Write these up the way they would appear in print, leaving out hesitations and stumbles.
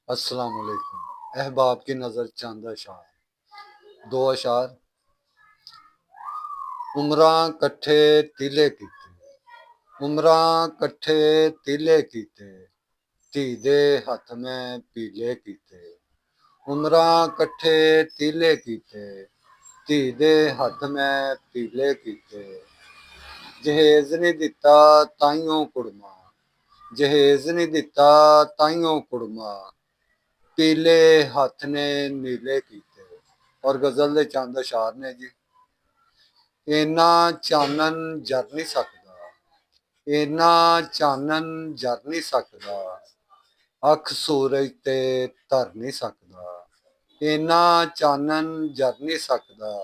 अस्सलाम वालेकुम। अहबाब की नज़र चंद अशार। दो अशार। उमरां कट्ठे तीले कीते, उमरां कट्ठे तीले कीते, धी दे हथ में पीले कीते। उमरां कट्ठे तीले कीते, धी दे हथ में पीले कीते। जहेज नहीं दिता ताइयों कुड़मा, जहेज नहीं दिता ताइयों कुड़मा, पीले हथ ने नीले कीते। और गजल दे चंद अशार ने जी। इना चानन जर नहीं सकदा, इना चानन जर नहीं सकदा, अख सूरज ते तर नहीं सकदा। इना चानन जर नहीं सकदा,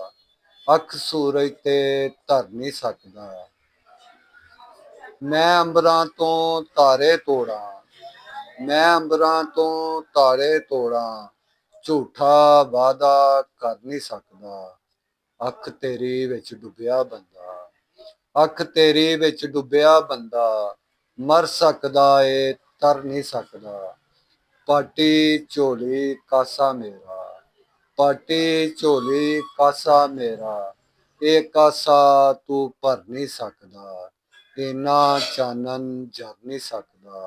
अख सूरज ते तर नहीं सकदा। मैं अंबरां तो तारे तोड़ा, मैं अंबरां तो तारे तोड़ा, झूठा वादा कर नहीं सकदा। अख तेरी विच डुबिया बंदा, अख तेरी विच डुबिया बंदा, मर सकदा ए तर नहीं सकदा। पाटी झोली कासा मेरा, पाटी झोली कासा मेरा, ए कासा तू भर नहीं सकदा। इना चानन जर नहीं सकदा,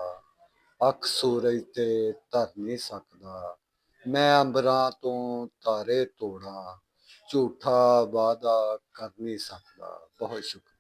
अख सूरज ते तर नहीं सकदा। मैं अंबरां तो तारे तोड़ा, झूठा वादा कर नहीं सकदा। बहुत शुक्रिया।